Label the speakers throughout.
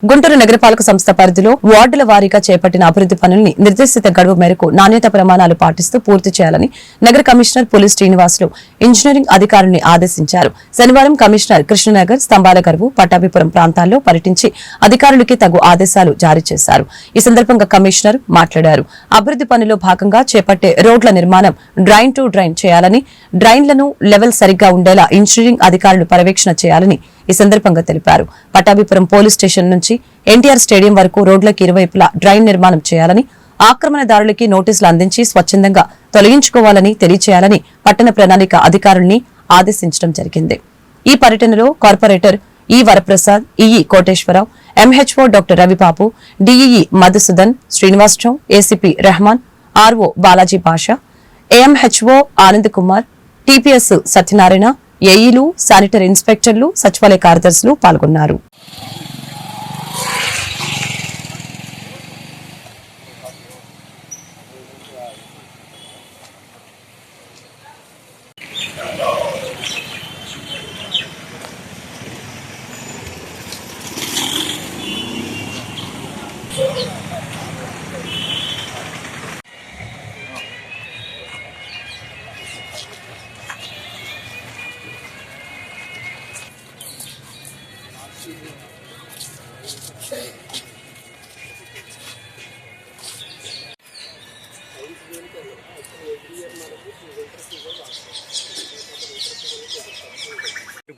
Speaker 1: గుంటూరు నగరపాలక సంస్థ పరిధిలో వార్డుల వారీగా చేపట్టిన అభివృద్ది పనుల్ని నిర్దేశిత గడువు మేరకు నాణ్యత ప్రమాణాలు పాటిస్తూ పూర్తి చేయాలని నగర కమిషనర్ పులి శ్రీనివాసులు ఇంజనీరింగ్ అధికారుల్ని ఆదేశించారు. శనివారం కమిషనర్ కృష్ణనగర్, స్తంభాల గరువు, పట్టాభిపురం ప్రాంతాల్లో పర్యటించి అధికారులకి తగు ఆదేశాలు జారీ చేశారు. ఈ సందర్భంగా కమిషనర్ మాట్లాడారు. అభివృద్ది పనిలో భాగంగా చేపట్టే రోడ్ల నిర్మాణం డ్రైన్ టు డ్రైన్ చేయాలని, డ్రైన్లను లెవెల్ సరిగ్గా ఉండేలా ఇంజనీరింగ్ అధికారులు పర్యవేక్షణ చేయాలని ఈ సందర్భంగా తెలిపారు. పట్టాభిపురం పోలీస్ స్టేషన్ నుంచి ఎన్టీఆర్ స్టేడియం వరకు రోడ్లకు ఇరువైపులా డ్రైన్ నిర్మాణం చేయాలని, ఆక్రమణదారులకి నోటీసులు అందించి స్వచ్ఛందంగా తొలగించుకోవాలని తెలియచేయాలని పట్టణ ప్రణాళిక అధికారుల్ని ఆదేశించడం జరిగింది. ఈ పర్యటనలో corporator E Varaprasad, EE Koteswararao, MHO doctor Ravibabu, DEE Madhusudan, Srinivasarao, ACP Rehman, RO Balaji Pasha, AMHO Anand Kumar, TPS Satyanarayana, ఏఈలు, శానిటరీ ఇన్స్పెక్టర్లు, సచివాలయ కార్యదర్శులు పాల్గొన్నారు.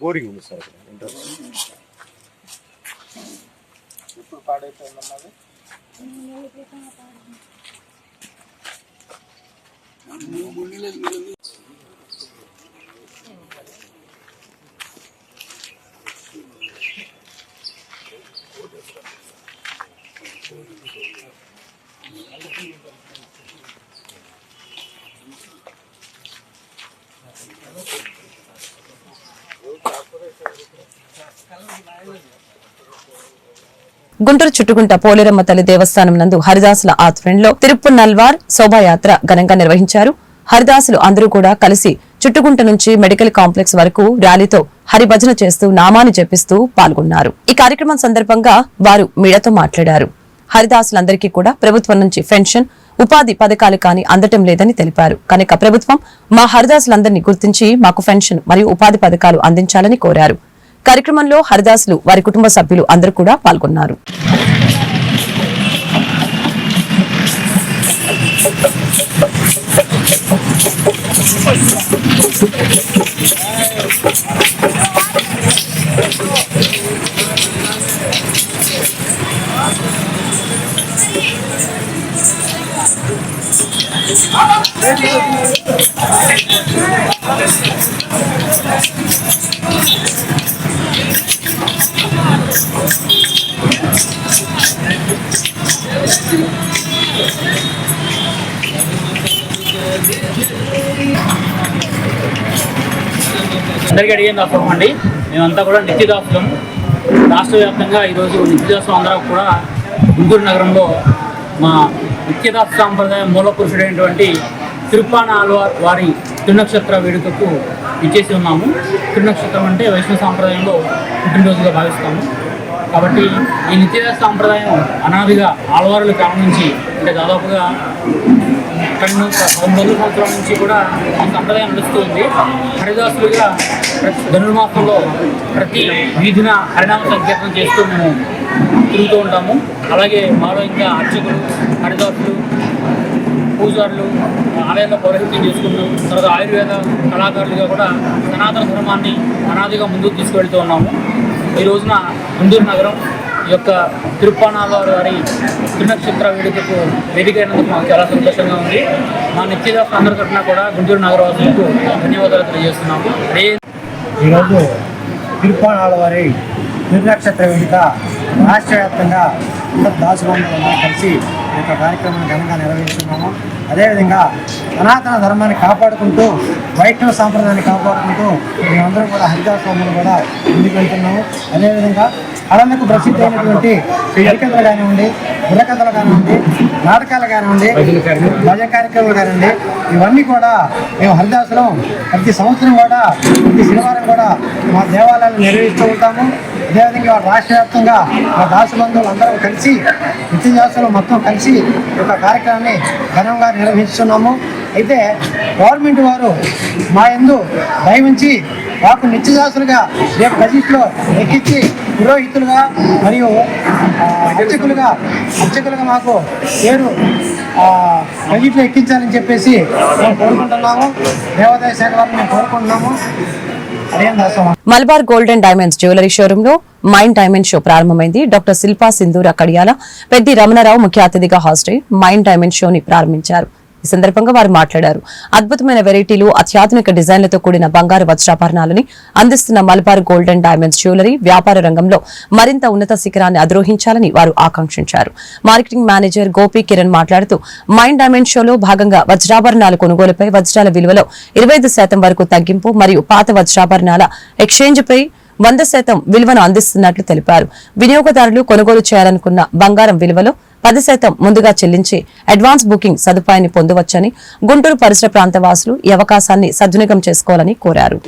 Speaker 2: బోరింగ్ ఉంది సార్
Speaker 3: ఇప్పుడు పాడైపోయిందన్నది
Speaker 1: గుంటూరు చుట్టుకుంట పోలేరమ్మ తల్లి దేవస్థానం నందు హరిదాసుల ఆధ్వర్యంలో తిరుప్పునల్వార్ శోభాయాత్ర ఘనంగా నిర్వహించారు. హరిదాసులు అందరూ కూడా కలిసి చుట్టుకుంట నుంచి మెడికల్ కాంప్లెక్స్ వరకు ర్యాలీతో హరిభజన చేస్తూ నామాన్ని జపిస్తూ పాల్గొన్నారు. ఈ కార్యక్రమం సందర్భంగా వారు మీడియాతో మాట్లాడారు. హరిదాసులందరికీ కూడా ప్రభుత్వం నుంచి పెన్షన్, ఉపాధి పథకాలు కానీ అందటం లేదని తెలిపారు. కనుక ప్రభుత్వం మా హరిదాసులందరినీ గుర్తించి మాకు పెన్షన్ మరియు ఉపాధి పథకాలు అందించాలని కోరారు. కార్యక్రమంలో హరిదాసులు, వారి కుటుంబ సభ్యులు అందరూ కూడా పాల్గొన్నారు.
Speaker 4: అందరికీ అడిగే దాసం అండి. మేమంతా కూడా నిత్యదాసులం. రాష్ట్ర వ్యాప్తంగా ఈరోజు నిత్యదాసం అందరం కూడా గుంటూరు నగరంలో మా నిత్యదాస సాంప్రదాయం మూల పురుషుడైనటువంటి తిరుప్పానాల్వార్ వారి తిరునక్షత్ర వేడుకకు ఇచ్చేసి ఉన్నాము. తిరునక్షత్రం అంటే వైష్ణవ సాంప్రదాయంలో పుట్టినరోజుగా భావిస్తాము. కాబట్టి ఈ నిత్యదాస సాంప్రదాయం అనాదిగా ఆళ్వారుల కాలం నుంచి, అంటే దాదాపుగా 1200 సంవత్సరాల నుంచి కూడా ఈ సంప్రదాయం నడుస్తూ ఉంది. హరిదాసులుగా ధనుర్మాసంలో ప్రతి వీధిన హరినామ సంకీర్తన చేస్తూ మేము తిరుగుతూ ఉంటాము. అలాగే మాలో ఇంకా అర్చకులు, హరిదాసులు, పూజారులు ఆలయాల్లో పౌరహిత్యం చేసుకుంటూ, తర్వాత ఆయుర్వేద కళాకారులుగా కూడా సనాతన ధర్మాన్ని అనాదిగా ముందుకు తీసుకువెళ్తూ ఉన్నాము. ఈ రోజున గుంటూరు నగరం ఈ యొక్క తిరుప్పానాల్వార్ వారి తిరునక్షత్ర వేడుకకు వేదిక అయినందుకు మాకు చాలా సంతోషంగా ఉంది. మా నిత్యదాస అందరి తరఫున కూడా గుంటూరు నగరవాసులకు ధన్యవాదాలు తెలియజేస్తున్నాము.
Speaker 3: ఈరోజు తిరుప్పానాల్వారి తిరునక్షత్ర వేదిక రాష్ట్ర వ్యాప్తంగా అందరు దాసుబంధువులందరూ కలిసి ఈ యొక్క కార్యక్రమాన్ని ఘనంగా నిర్వహిస్తున్నాము. అదేవిధంగా సనాతన ధర్మాన్ని కాపాడుకుంటూ, వైష్ణవ సాంప్రదాయాన్ని కాపాడుకుంటూ మేమందరం కూడా హరిదాస స్వాములు కూడా ముందుకు వెళ్తున్నాము. అదేవిధంగా కళలకు ప్రసిద్ధి అయినటువంటి హరికథలు కానివ్వండి, బుర్రకథలు కానివ్వండి, నాటకాలు కానివ్వండి, భజన కార్యక్రమాలు కానివ్వండి, ఇవన్నీ కూడా మేము హరిదాసులం ప్రతి సంవత్సరం కూడా, ప్రతి శనివారం కూడా మా దేవాలయాలు నిర్వహిస్తూ ఉంటాము. అదేవిధంగా రాష్ట్ర వ్యాప్తంగా మా దాసు బంధువులు అందరూ కలిసి నిత్యదాసులు మొత్తం కలిసి ఈ యొక్క కార్యక్రమాన్ని ఘనంగా నిర్వహిస్తున్నాము. అయితే గవర్నమెంట్ వారు మా యందు దయవించి మాకు నిత్యదాసులుగా రేపు బడ్జెట్లో ఎక్కించి పురోహితులుగా మరియు అర్చకులుగా మాకు పేరు బడ్జెట్లో ఎక్కించాలని చెప్పేసి మేము కోరుకుంటున్నాము. దేవాదాయ శాఖ వారిని మేము కోరుకుంటున్నాము.
Speaker 1: Malabar gold and diamonds jewellery showroom లో మైండ్ డైమండ్ షో ప్రారంభమైంది. డాక్టర్ శిల్పా సింధూర కడియాల, పెద్ది రమణారావు ముఖ్య అతిథిగా హాజరై మైండ్ డైమండ్ షోని ప్రారంభించారు. ఈ సందర్భంగా వారు మాట్లాడారు. అద్భుతమైన వెరైటీలు, అత్యాధునిక డిజైన్లతో కూడిన బంగారు వజ్రాభరణాలని అందిస్తున్న Malabar gold and diamonds jewellery వ్యాపార రంగంలో మరింత ఉన్నత శిఖరాన్ని అధిరోహించాలని వారు ఆకాంక్షించారు. మార్కెటింగ్ మేనేజర్ గోపి కిరణ్ మాట్లాడుతూ మైండ్ డైమండ్ షోలో భాగంగా వజ్రాభరణాల కొనుగోలుపై వజ్రాల విలువలో 25% వరకు తగ్గింపు మరియు పాత వజ్రాభరణాల ఎక్స్చేంజ్ పై 100% విలువను అందిస్తున్నట్లు తెలిపారు. వినియోగదారులు కొనుగోలు చేయాలనుకున్న బంగారం విలువలో 10% ముందుగా చెల్లించి అడ్వాన్స్ బుకింగ్ సదుపాయాన్ని పొందవచ్చని, గుంటూరు పరిసర ప్రాంత వాసులు ఈ అవకాశాన్ని సద్వినియోగం చేసుకోవాలని కోరారు.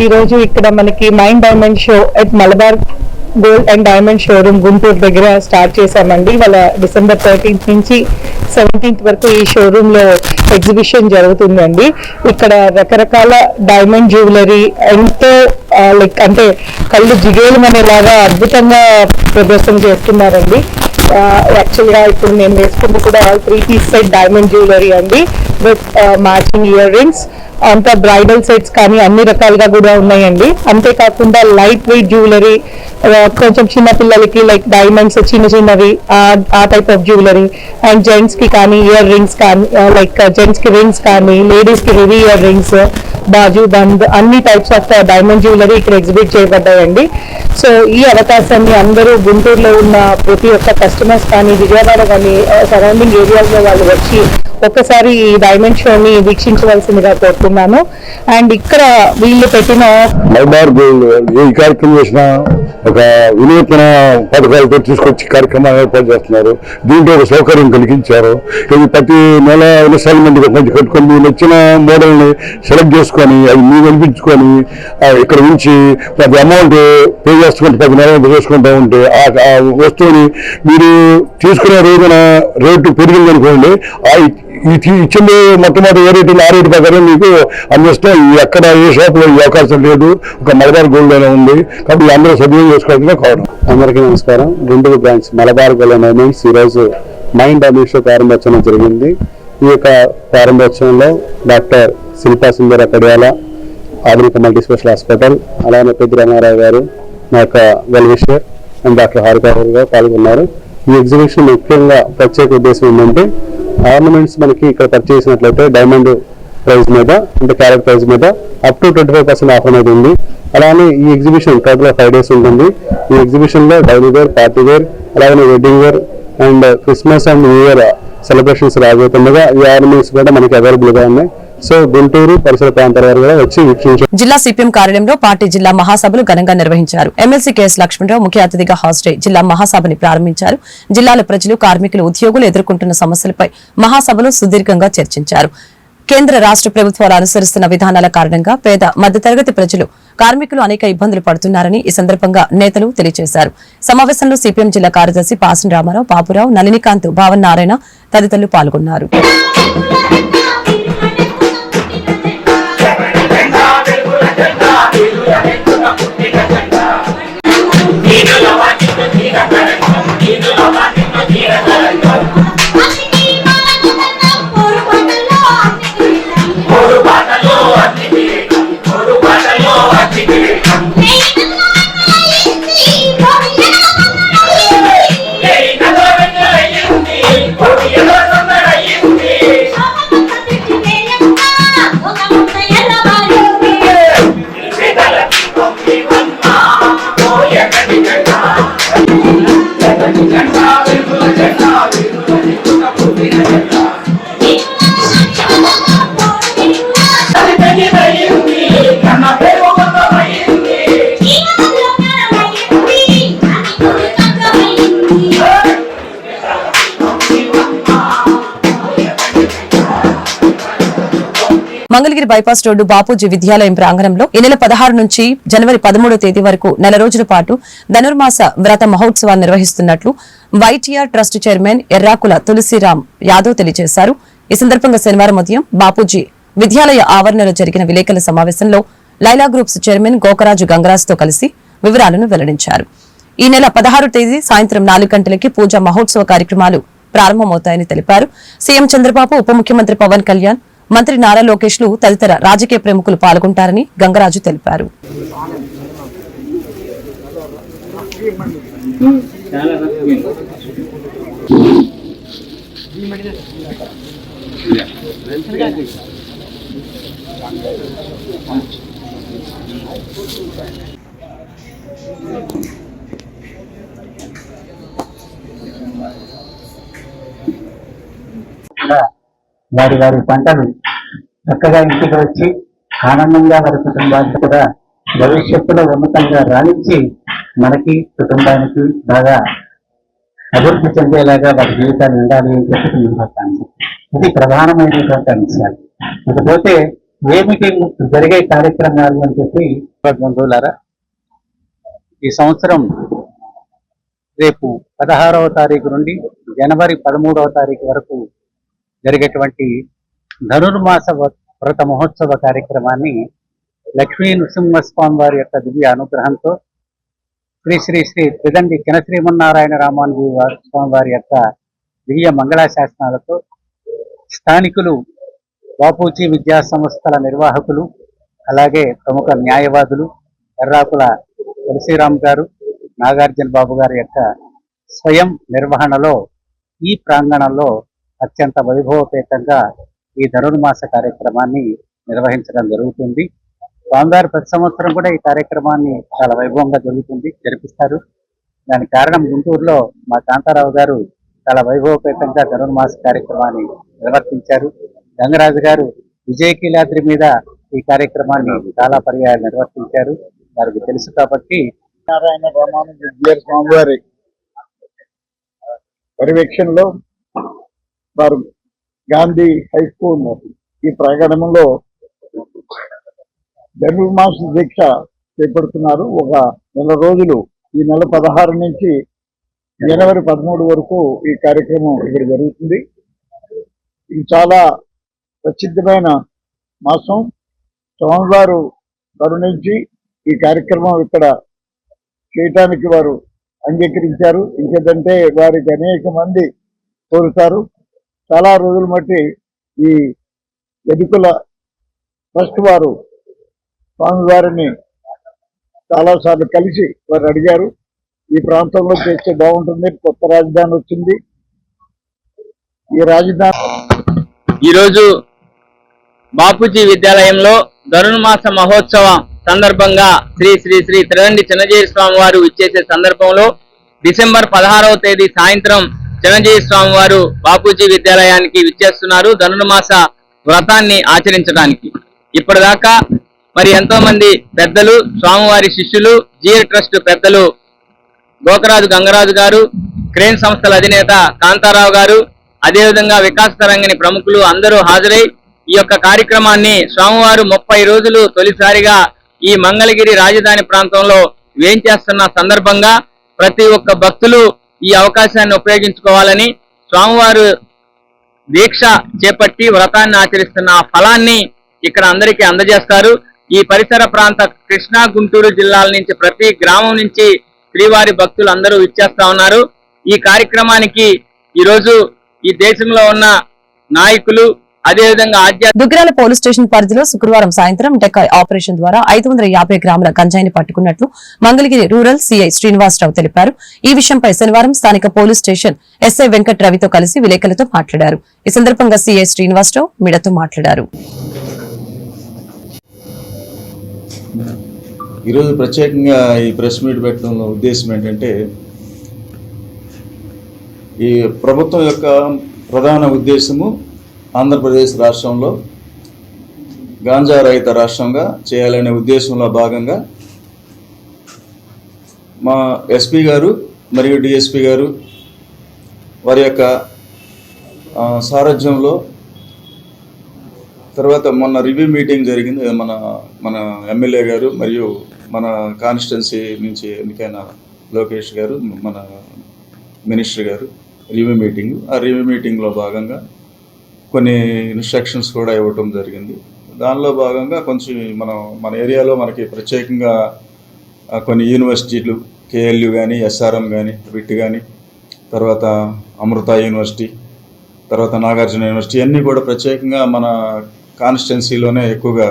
Speaker 2: ఈ రోజు ఇక్కడ మనకి mind diamond show at Malabar gold and diamond showroom Guntur దగ్గర స్టార్ట్ చేశామండి. వాళ్ళ December 13th నుంచి 17th వరకు ఈ షోరూమ్ లో ఎగ్జిబిషన్ జరుగుతుందండి. ఇక్కడ రకరకాల డైమండ్ జ్యువెలరీ ఎంతో అంటే కళ్ళు జిగేలమనేలాగా అద్భుతంగా ప్రదర్శన చేస్తున్నారండి. యాక్చువల్గా ఇప్పుడు నేను వేసుకుంది కూడా 3-piece సెట్ డైమండ్ జ్యువెలరీ అండి, విత్ మ్యాచింగ్ ఇయర్ రింగ్స్. అంతా బ్రైడల్ సెట్స్ కానీ అన్ని రకాలుగా కూడా ఉన్నాయండి. అంతేకాకుండా లైట్ వెయిట్ జ్యువెలరీ, కొంచెం చిన్న పిల్లలకి లైక్ డైమండ్స్ చిన్నవి ఆ type of jewellery, and gents కి కానీ ఇయర్ రింగ్స్ కానీ లైక్ జెంట్స్ కి రింగ్స్ కానీ లేడీస్ కి హెవీ ఇయర్ రింగ్స్, బాజు బంద్ అన్ని టైప్స్ ఆఫ్ డైమండ్ జ్యువెలరీ ఇక్కడ ఎగ్జిబిట్ చేయబడ్డాయండి. సో ఈ అవకాశాన్ని అందరూ గుంటూరులో ఉన్న ప్రతి ఒక్క కస్టమర్స్ కానీ విజయవాడ కానీ సరౌండింగ్ ఏరియాస్ లో వాళ్ళు వచ్చి ఒక్కసారి ఈ డైమండ్ షోని వీక్షించవలసిందిగా కోరుతున్నాను. అండ్ ఇక్కడ వీళ్ళు పెట్టిన
Speaker 5: మలబార్ గోల్డ్ ఈ కార్యక్రమం చేసిన ఒక వినూత్న పథకాలతో తీసుకొచ్చి కార్యక్రమాలు ఏర్పాటు చేస్తున్నారు. దీంట్లో ఒక సౌకర్యం కలిగించారు. ఇది ప్రతి నెల ఇన్స్టాల్మెంట్ కొంచెం కట్టుకొని మీరు నచ్చిన మోడల్ని సెలెక్ట్ చేసుకొని అవి మీరు కల్పించుకొని ఇక్కడ నుంచి ప్రతి అమౌంట్ పే చేసుకుంటే 10 నెలలు చేసుకుంటూ ఉంటే ఆ వస్తువుని మీరు తీసుకునే రోజున రేటు పెరిగిందనుకోండి, ఇచ్చింది మొట్టమొదటి ఏ రేటు ఆ రేటు ప్రకారం మీకు అందిస్తాం. ఎక్కడ ఏ షాప్ లో ఈ అవకాశం లేదు, ఒక మలబార్ గోల్డ్ అనే ఉంది. కాబట్టి అందరూ సద్వినియోగం చేసుకోవాలని కావడం. అందరికీ నమస్కారం. Guntur branch Malabar gold and diamonds ఈరోజు మైండ్ డైమండ్ షో ప్రారంభోత్సవం జరిగింది. ఈ యొక్క ప్రారంభోత్సవంలో డాక్టర్ శిల్పా సింధూర కడియాల ఆధునిక మల్టీ స్పెషల్ హాస్పిటల్, అలానే పెద్ది రమణారావు గారు, నా యొక్క well wisher and doctor Harika గారు పాల్గొన్నారు. ఈ ఎగ్జిబిషన్ ముఖ్యంగా ప్రత్యేక ఉద్దేశం ఏంటంటే ఆర్నమెంట్స్ మనకి ఇక్కడ పర్చేస్ చేసినట్లయితే డైమండ్ ప్రైస్ మీద అంటే క్యారెట్ ప్రైస్ మీద అప్ టు 25% ఆఫర్ అనేది ఉంది. అలానే ఈ ఎగ్జిబిషన్ టోటల్ 5 days ఉంటుంది. ఈ ఎగ్జిబిషన్ లో డైలీ వేర్, పార్టీ వేర్, అలాగే wedding wear and Christmas and new year celebrations రాబోతుండగా ఈ ఆర్నమెంట్స్ కూడా మనకి అవైలబుల్ గా ఉన్నాయి. సో గుంటూరు పరిసర ప్రాంతాల వారు కూడా వచ్చి వీక్షించారు.
Speaker 1: జిల్లా సిపిఎం కార్యాలయంలో పార్టీ జిల్లా మహాసభలు ఘనంగా నిర్వహించారు. ఎమ్మెల్సీ కెఎస్ లక్ష్మణరావు ముఖ్య అతిథిగా హాజరై జిల్లా మహాసభని ప్రారంభించారు. జిల్లాలో ప్రజలు, కార్మికులు, ఉద్యోగులు ఎదుర్కొంటున్న సమస్యలపై మహాసభలో సుదీర్ఘంగా చర్చించారు. కేంద్ర రాష్ట్ర ప్రభుత్వాలు అనుసరిస్తున్న విధానాల కారణంగా పేద మధ్యతరగతి ప్రజలు, కార్మికులు అనేక ఇబ్బందులు పడుతున్నారని ఈ సందర్భంగా నేతలు తెలియజేశారు. సమావేశంలో సిపిఎం జిల్లా కార్యదర్శి పాసిన రామారావు, బాబురావు, నళినికాంత్, భావన్ నారాయణ తదితరులు పాల్గొన్నారు.
Speaker 6: Hey!
Speaker 1: Mangalagiri bypass road Bapuji విద్యాలయం ప్రాంగణంలో ఈ నెల 16 నుంచి జనవరి 13వ తేదీ వరకు నెల రోజుల పాటు ధనుర్మాస వ్రత మహోత్సవాలు నిర్వహిస్తున్నట్లు YTR trust chairman Errakula Tulsiram Yadav తెలియజేశారు. ఈ సందర్భంగా శనివారం ఉదయం బాపూజీ విద్యాలయ ఆవరణలో జరిగిన విలేకరుల సమావేశంలో లైలా గ్రూప్స్ చైర్మన్ గోకరాజు గంగరాజ్ తో కలిసి వివరాలను వెల్లడించారు. ఈ నెల 16వ తేదీ సాయంత్రం 4 గంటలకి పూజా మహోత్సవ కార్యక్రమాలు ప్రారంభమవుతాయని తెలిపారు. సీఎం చంద్రబాబు, ఉప ముఖ్యమంత్రి పవన్ కళ్యాణ్, మంత్రి నారా లోకేష్ లు తదితర రాజకీయ ప్రముఖులు పాల్గొంటారని గంగరాజు తెలిపారు.
Speaker 6: వారి వారి పంటలు చక్కగా ఇంటికి వచ్చి ఆనందంగా వారి కుటుంబానికి కూడా భవిష్యత్తులో ఉన్నతంగా రాణించి మనకి కుటుంబానికి బాగా అభివృద్ధి చెందేలాగా వారి జీవితాలు ఉండాలి అని చెప్పి నేను ఇది ప్రధానమైనటువంటి అంశాలు. ఇకపోతే ఏమిటి జరిగే కార్యక్రమాలు అని చెప్పి బంధువులారా, ఈ సంవత్సరం రేపు 16వ తారీఖు నుండి జనవరి 13వ తారీఖు వరకు జరిగేటువంటి ధనుర్మాస వ్రత మహోత్సవ కార్యక్రమాన్ని లక్ష్మీ నృసింహస్వామి వారి యొక్క దివ్య అనుగ్రహంతో శ్రీ శ్రీ శ్రీ త్రిదండి చినశ్రీమన్నారాయణ రామానుజీ స్వామి వారి యొక్క దివ్య మంగళాశాసనాలతో స్థానికులు, బాపూజీ విద్యా సంస్థల నిర్వాహకులు, అలాగే ప్రముఖ న్యాయవాదులు ఎర్రాకుల తులసిరామ్ గారు, నాగార్జున బాబు గారి యొక్క స్వయం నిర్వహణలో ఈ ప్రాంగణంలో అత్యంత వైభవపేతంగా ఈ ధనుర్మాస కార్యక్రమాన్ని నిర్వహించడం జరుగుతుంది. స్వామివారి ప్రతి సంవత్సరం కూడా ఈ కార్యక్రమాన్ని చాలా వైభవంగా జరిపిస్తారు. దానికి కారణం గుంటూరులో మా కాంతారావు గారు చాలా వైభవపేతంగా ధనుర్మాస కార్యక్రమాన్ని నిర్వర్తించారు. గంగరాజు గారు విజయకీలాద్రి మీద ఈ కార్యక్రమాన్ని చాలా పర్యాయాలు నిర్వర్తించారు. వారికి తెలుసు కాబట్టి
Speaker 7: నారాయణ రామానుజ స్వామివారి పర్యవేక్షణలో వారు గాంధీ హై స్కూల్ ఈ ప్రాంగణంలో ధనుర్మాస దీక్ష చేపడుతున్నారు. ఒక నెల రోజులు, ఈ నెల 16 నుంచి జనవరి 13 వరకు ఈ కార్యక్రమం ఇక్కడ జరుగుతుంది. ఇది చాలా ప్రసిద్ధమైన మాసం. స్వామివారు కరుణించి ఈ కార్యక్రమం ఇక్కడ చేయటానికి వారు అంగీకరించారు. ఇంకేదంటే వారికి అనేక మంది కోరుతారు. చాలా రోజుల మట్టి ఈ ఎదుకుల ట్రస్ట్ వారు స్వామివారిని చాలాసార్లు కలిసి వారు అడిగారు, ఈ ప్రాంతంలో చేస్తే బాగుంటుంది, కొత్త రాజధాని వచ్చింది, ఈ రాజధాని.
Speaker 8: ఈరోజు బాపూజీ విద్యాలయంలో ధనుర్మాస మహోత్సవం సందర్భంగా శ్రీ శ్రీ శ్రీ త్రిదండి చిన్నజీవి స్వామి వారు ఇచ్చేసే సందర్భంలో డిసెంబర్ 16వ తేదీ సాయంత్రం చిన్నజీవి స్వామి వారు బాపూజీ విద్యాలయానికి విచ్చేస్తున్నారు ధనుర్మాస వ్రతాన్ని ఆచరించడానికి. ఇప్పటిదాకా మరి ఎంతో మంది పెద్దలు, స్వామివారి శిష్యులు, జిఆర్ ట్రస్ట్ పెద్దలు గోకరాజు గంగరాజు గారు, క్రేన్ సంస్థల అధినేత కాంతారావు గారు, అదేవిధంగా వికాస తరంగిణి ప్రముఖులు అందరూ హాజరై ఈ యొక్క కార్యక్రమాన్ని స్వామివారు 30 రోజులు తొలిసారిగా ఈ మంగళగిరి రాజధాని ప్రాంతంలో వేంచేస్తున్న సందర్భంగా ప్రతి ఒక్క భక్తులు ఈ అవకాశాన్ని ఉపయోగించుకోవాలని, స్వామివారు దీక్ష చేపట్టి వ్రతాన్ని ఆచరిస్తున్న ఆ ఫలాన్ని ఇక్కడ అందరికీ అందజేస్తారు. ఈ పరిసర ప్రాంత కృష్ణా, గుంటూరు జిల్లాల నుంచి ప్రతి గ్రామం నుంచి శ్రీవారి భక్తులు అందరూ ఇచ్చేస్తా ఉన్నారు. ఈ కార్యక్రమానికి ఈరోజు ఈ దేశంలో ఉన్న నాయకులు, అదేవిధంగా
Speaker 1: దుగ్గరాల పోలీస్ స్టేషన్ పరిధిలో శుక్రవారం సాయంత్రం డెకాయ్ ఆపరేషన్ ద్వారా 550 గ్రాముల గంజాయిని పట్టుకున్నట్లు మంగళగిరి రూరల్ సీఐ శ్రీనివాసరావు తెలిపారు. ఈ విషయంపై శనివారం స్థానిక పోలీస్ స్టేషన్ ఎస్ఐ వెంకట్ రవితో కలిసి విలేకరులతో మాట్లాడారు. ఈ సందర్భంగా సీఐ
Speaker 9: ఈరోజు ప్రత్యేకంగా ఈ ప్రెస్ మీట్ పెట్టడంలో ఉద్దేశం ఏంటంటే, ఈ ప్రభుత్వం యొక్క ప్రధాన ఉద్దేశము ఆంధ్రప్రదేశ్ రాష్ట్రంలో గాంజా రహిత రాష్ట్రంగా చేయాలనే ఉద్దేశంలో భాగంగా మా ఎస్పీ గారు మరియు డిఎస్పీ గారు వారి యొక్క సారథ్యంలో, తర్వాత మొన్న రివ్యూ మీటింగ్ జరిగింది. మన ఎమ్మెల్యే గారు మరియు మన కాన్స్టిట్యున్సీ నుంచి ఎన్నికైన లోకేష్ గారు, మన మినిస్టర్ గారు రివ్యూ మీటింగ్. ఆ రివ్యూ మీటింగ్లో భాగంగా కొన్ని ఇన్స్ట్రక్షన్స్ కూడా ఇవ్వటం జరిగింది. దానిలో భాగంగా కొంచెం మన ఏరియాలో మనకి ప్రత్యేకంగా కొన్ని యూనివర్సిటీలు, కేఎల్యు కానీ, ఎస్ఆర్ఎం కానీ, విట్ కానీ, తర్వాత అమృత యూనివర్సిటీ, తర్వాత నాగార్జున యూనివర్సిటీ అన్నీ కూడా ప్రత్యేకంగా మన కాన్స్టిట్యున్సీలోనే ఎక్కువగా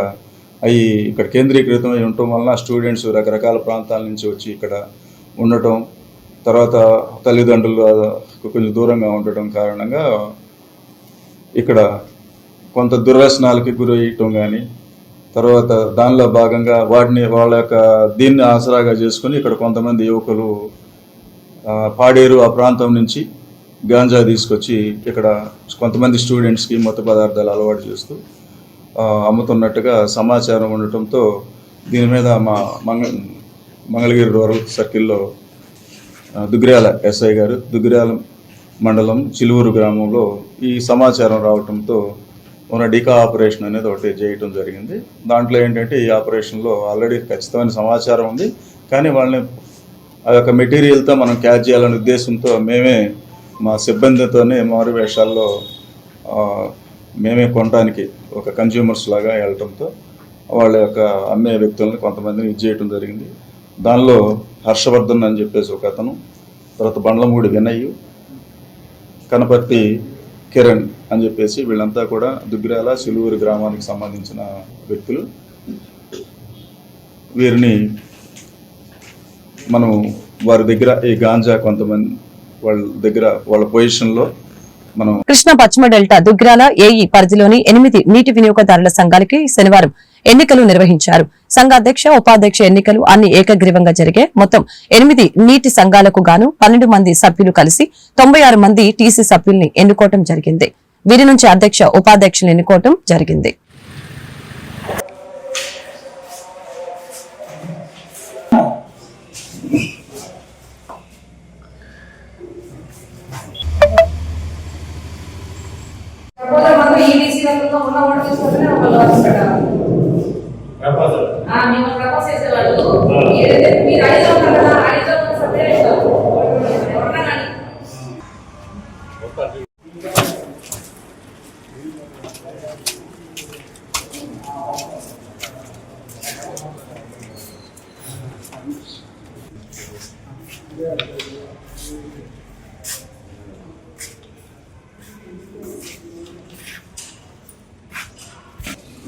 Speaker 9: అవి ఇక్కడ కేంద్రీకృతమై ఉండటం వలన స్టూడెంట్స్ రకరకాల ప్రాంతాల నుంచి వచ్చి ఇక్కడ ఉండటం, తర్వాత తల్లిదండ్రులు కొంచెం దూరంగా ఉండటం కారణంగా ఇక్కడ కొంత దుర్వ్యసనాలకి గురయ్యటం కానీ, తర్వాత దానిలో భాగంగా వాళ్ళ యొక్క దీన్ని ఆసరాగా చేసుకుని ఇక్కడ కొంతమంది యువకులు పాడేరు ఆ ప్రాంతం నుంచి గాంజా తీసుకొచ్చి ఇక్కడ కొంతమంది స్టూడెంట్స్కి మత్తు పదార్థాలు అలవాటు చేస్తూ అమ్ముతున్నట్టుగా సమాచారం ఉండటంతో దీని మీద మా మంగళగిరి రూరల్ సర్కిల్లో దుగ్గిరాల ఎస్ఐ గారు, దుగ్గిరాల మండలం చిలువూరు గ్రామంలో ఈ సమాచారం రావడంతో మన డీకా ఆపరేషన్ అనేది ఒకటి చేయటం జరిగింది. దాంట్లో ఏంటంటే ఈ ఆపరేషన్లో ఆల్రెడీ ఖచ్చితమైన సమాచారం ఉంది, కానీ వాళ్ళని ఆ యొక్క మెటీరియల్తో మనం క్యాచ్ చేయాలనే ఉద్దేశంతో మేమే మా సిబ్బందితోనే మారు వేషాల్లో మేమే కొనడానికి ఒక కన్జ్యూమర్స్ లాగా వెళ్ళటంతో వాళ్ళ యొక్క అమ్మే వ్యక్తులను కొంతమందిని చేయటం జరిగింది. దానిలో హర్షవర్ధన్ అని చెప్పేసి ఒక అతను, తర్వాత బండ్లమూడి వినయ్, కనపర్తి కిరణ్ అని చెప్పేసి వీళ్ళంతా కూడా దుగ్గిరాల సిలువూరు గ్రామానికి సంబంధించిన వ్యక్తులు. వీరిని మనం వారి దగ్గర ఈ గాంజా కొంతమంది వాళ్ళ దగ్గర వాళ్ళ పొజిషన్లో మనం
Speaker 1: కృష్ణా పశ్చిమ డెల్టా దుగ్గిరాల ఏఈ పరిధిలోని 8 నీటి వినియోగదారుల సంఘాలకి శనివారం ఎన్నికలు నిర్వహించారు. సంఘ అధ్యక్ష, ఉపాధ్యక్ష ఎన్నికలు అన్ని ఏకగ్రీవంగా జరిగే మొత్తం 8 నీటి సంఘాలకు గాను 12 మంది సభ్యులు కలిసి 96 మంది టీసీ సభ్యుల్ని ఎన్నుకోవటం జరిగింది. వీరి నుంచి అధ్యక్ష, ఉపాధ్యక్షులు ఎన్నుకోవటం జరిగింది.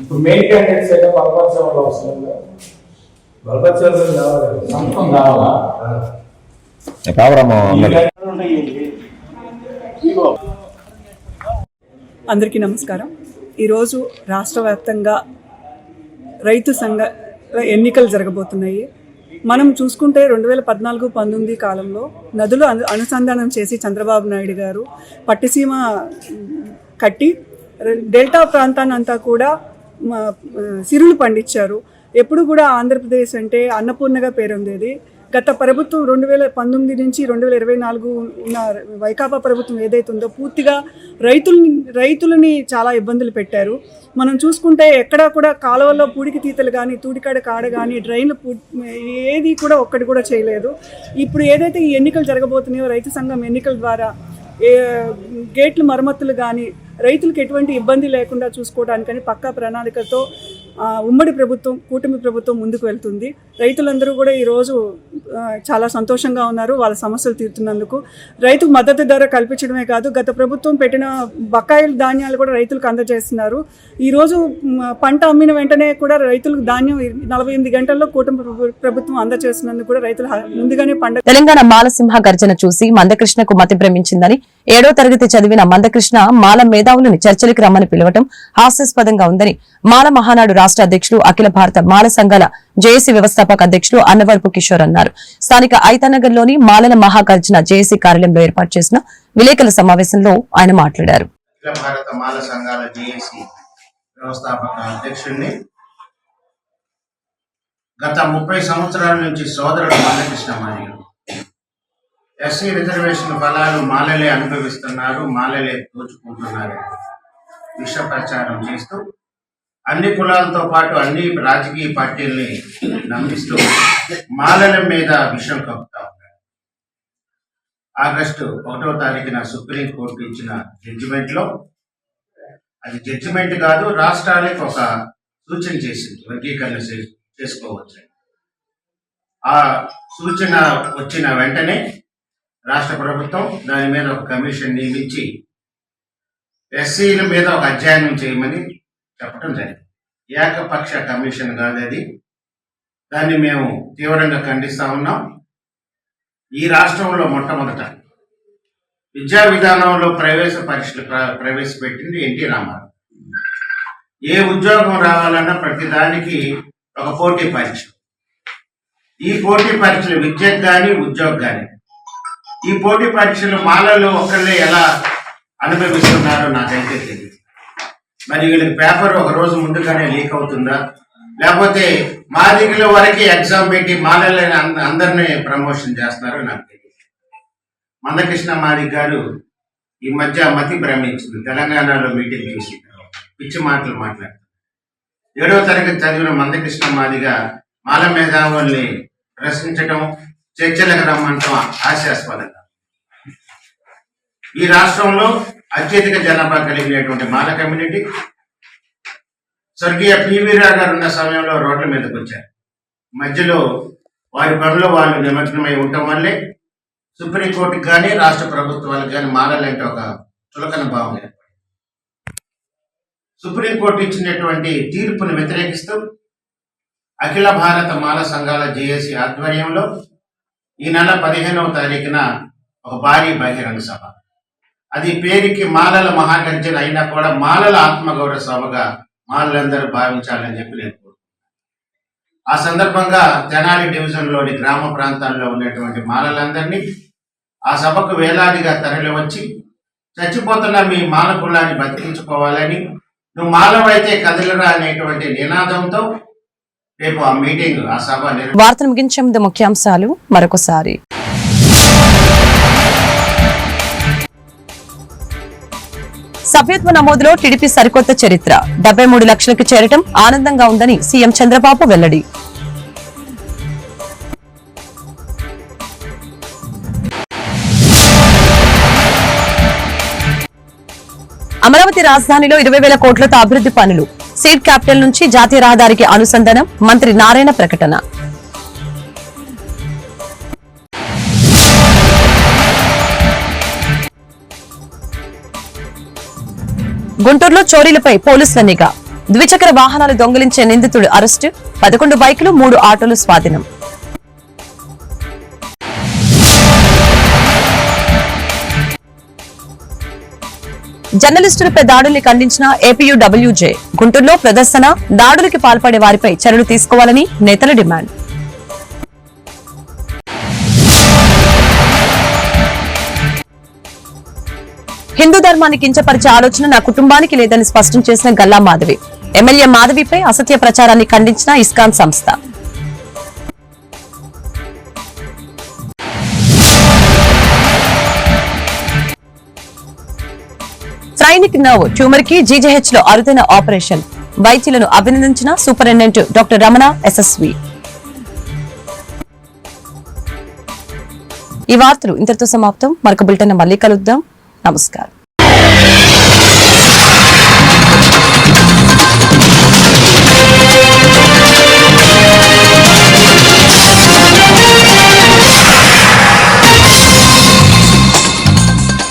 Speaker 10: ఇప్పుడు మెయిన్ క్యాండిడేట్స్ అయితే బల్బత్సవంలో వస్తుంది. బల్బత్సవం కావాలా
Speaker 11: అందరికీ నమస్కారం. ఈరోజు రాష్ట్ర వ్యాప్తంగా రైతు సంఘ ఎన్నికలు జరగబోతున్నాయి. మనం చూసుకుంటే 2014-19 కాలంలో నదులు అనుసంధానం చేసి చంద్రబాబు నాయుడు గారు పట్టిసీమ కట్టి డెల్టా ప్రాంతాన్ని అంతా కూడా సిరులు పండించారు. ఎప్పుడు కూడా ఆంధ్రప్రదేశ్ అంటే అన్నపూర్ణగా పేరొందేది. గత ప్రభుత్వం 2019 నుంచి 2024 ఉన్న వైకాపా ప్రభుత్వం ఏదైతే ఉందో పూర్తిగా రైతులని చాలా ఇబ్బందులు పెట్టారు. మనం చూసుకుంటే ఎక్కడా కూడా కాలువల్లో పూడికి తీతలు కానీ, తూడికాడ కాడ కానీ, డ్రైన్లు ఏది కూడా ఒక్కటి కూడా చేయలేదు. ఇప్పుడు ఏదైతే ఈ ఎన్నికలు జరగబోతున్నాయో రైతు సంఘం ఎన్నికల ద్వారా గేట్ల మరమ్మతులు కానీ, రైతులకు ఎటువంటి ఇబ్బంది లేకుండా చూసుకోవడానికని పక్కా ప్రణాళికతో ఉమ్మడి ప్రభుత్వం, కూటమి ప్రభుత్వం ముందుకు వెళ్తుంది. రైతులందరూ కూడా ఈరోజు చాలా సంతోషంగా ఉన్నారు వాళ్ళ సమస్యలు తీరుతున్నందుకు. రైతుకు మద్దతు ధర కల్పించడమే కాదు, గత ప్రభుత్వం పెట్టిన బకాయిల ధాన్యాలు కూడా రైతులకు అందజేస్తున్నారు. ఈరోజు పంట అమ్మిన వెంటనే కూడా రైతులకు ధాన్యం 48 గంటల్లో కూటమి ప్రభుత్వం అందజేస్తున్నందుకు కూడా రైతులు ముందుగానే పంట.
Speaker 1: తెలంగాణ మాలసింహ గర్జన చూసి మందకృష్ణకు మతి భ్రమించిందని 7వ తరగతి చదివిన మందకృష్ణ మాల మేధావులను చర్చలకు రమ్మని పిలవటం హాస్యాస్పదంగా ఉందని మాల మహానాడు రాష్ట్ర అధ్యక్షులు, అఖిల భారత మాల సంఘాల జేఏసీ వ్యవస్థాపక అధ్యక్షులు అన్నవరపు కిషోర్ అన్నారు. స్థానిక ఐతానగర్లోని మాలల మహాగర్జన జేఏసీ కార్యాలయంలో ఏర్పాటు చేసిన విలేకరుల సమావేశంలో ఆయన మాట్లాడారు.
Speaker 12: భారత మాల సంఘాల జేఏసీ వ్యవస్థాపక అధ్యక్షుడిని. గత 30 సంవత్సరాల నుంచి సోదరుడు మందకృష్ణ మాదిగ ఎస్సీ రిజర్వేషన్ ఫలాలు మాలలే అనుభవిస్తున్నారు, మాలలే దోచుకుంటున్నారు విష ప్రచారం చేస్తూ అన్ని కులాలతో పాటు అన్ని రాజకీయ పార్టీల్ని నమ్మిస్తూ మాలల మీద విషం కప్పుతా ఉన్నారు. ఆగస్టు 1వ తారీఖున సుప్రీంకోర్టు ఇచ్చిన జడ్జిమెంట్లో, అది జడ్జిమెంట్ కాదు, రాష్ట్రాలకు ఒక సూచన చేసింది, వర్గీకరణ చేసుకోవచ్చు. ఆ సూచన వచ్చిన వెంటనే రాష్ట్ర ప్రభుత్వం దాని మీద ఒక కమిషన్ నియమించి ఎస్సీల మీద ఒక అధ్యయనం చేయమని చెప్పడం జరిగింది. ఏకపక్ష కమిషన్ కాదు అది. దాన్ని మేము తీవ్రంగా ఖండిస్తా ఉన్నాం. ఈ రాష్ట్రంలో మొట్టమొదట విద్యా విధానంలో ప్రవేశ పరీక్షలు ప్రవేశపెట్టింది ఎన్టీ రామారావు. ఏ ఉద్యోగం రావాలన్నా ప్రతి దానికి ఒక పోటీ పరీక్ష. ఈ పోటీ పరీక్షలు విద్యకు కానీ ఉద్యోగం కానీ, ఈ పోటీ పరీక్షలు మాలలు ఒకళ్ళే ఎలా అనుభవిస్తున్నారో నాకైతే తెలియదు. మరి వీళ్ళకి పేపర్ ఒక రోజు ముందుగానే లీక్ అవుతుందా, లేకపోతే మాదిగల వరకు ఎగ్జామ్ పెట్టి మాలలని అందరినీ ప్రమోషన్ చేస్తున్నారో నాకు తెలియదు. మందకృష్ణ మాదిగ గారు ఈ మధ్య మతి భ్రమించింది. తెలంగాణలో మీటింగ్ చూసి పిచ్చి మాటలు మాట్లాడుతారు. 7వ తరగతి చదివిన మందకృష్ణ మాదిగ మాల మేధావుల్ని ప్రశ్నించడం, చర్చలకు రమ్మంటాం హాస్యాస్పదంగా. ఈ రాష్ట్రంలో అత్యధిక జనాభా కలిగినటువంటి మాల కమ్యూనిటీ స్వర్గీయ పివి రావు గారు ఉన్న సమయంలో రోడ్ల మీదకి వచ్చారు. మధ్యలో వారి పనులు వాళ్ళు నిమగ్నమై ఉండటం వల్లే సుప్రీంకోర్టుకు కానీ రాష్ట్ర ప్రభుత్వాలకు కానీ మాలాలంటే ఒక చులకన భావం ఏర్పడింది. సుప్రీంకోర్టు ఇచ్చినటువంటి తీర్పును వ్యతిరేకిస్తూ అఖిల భారత మాల సంఘాల జేఏసీ ఆధ్వర్యంలో ఈ నెల 15వ తారీఖున ఒక భారీ బహిరంగ సభ. అది పేరుకి మాలల మహాగర్జన అయినా కూడా మాలల ఆత్మగౌరవ సభగా మాలలందరూ భావించాలని చెప్పి నేను కోరుతున్నాను. ఆ సందర్భంగా తెనాలి డివిజన్లోని గ్రామ ప్రాంతాల్లో ఉన్నటువంటి మాలలందరినీ ఆ సభకు వేలాదిగా తరలి వచ్చి చచ్చిపోతున్న మీ మాల కులాన్ని బతికించుకోవాలని, నువ్వు మాలవైతే కదిలరా అనేటువంటి నినాదంతో రేపు ఆ మీటింగ్, ఆ సభ.
Speaker 1: వార్తను ముగించే ముందు ముఖ్యాంశాలు మరొకసారి. సభ్యత్వ నమోదులో టీడీపీ సరికొత్త చరిత్ర. 73 లక్షలకు చేరటం ఆనందంగా ఉందని సీఎం చంద్రబాబు వెల్లడి. అమరావతి రాజధానిలో 20,000 కోట్లతో అభివృద్ధి పనులు. సీడ్ క్యాపిటల్ నుంచి జాతీయ రహదారికి అనుసంధానం. మంత్రి నారాయణ ప్రకటన. గుంటూరులో చోరీలపై పోలీసుల నిఘా. ద్విచక్ర వాహనాలు దొంగిలించే నిందితుడు అరెస్టు. 11 బైకులు 3 ఆటోలు స్వాధీనం. జర్నలిస్టులపై దాడుల్ని ఖండించిన ఏపీయూడబ్ల్యూజే. గుంటూరులో ప్రదర్శన. దాడులకి పాల్పడే వారిపై చర్యలు తీసుకోవాలని నేతల డిమాండ్. హిందూ ధర్మాన్ని కించపరిచే ఆలోచన నా కుటుంబానికి లేదని స్పష్టం చేసిన గల్లా మాధవి. ఎమ్మెల్యే మాధవిపై అసత్య ప్రచారాన్ని ఖండించిన ఇస్కాన్ సంస్థ. సైనిక్ నర్వ్ ట్యూమర్ కి జీజీహెచ్ లో అరుదైన ఆపరేషన్. వైద్యులను అభినందించిన సూపరింటెండెంట్ డాక్టర్ రమణ ఎస్ఎస్వి. ఈ వార్తలు ఇంతటితో సమాప్తం. మరొక బులెటిన్ మళ్ళీ కలుద్దాం. నమస్కారం.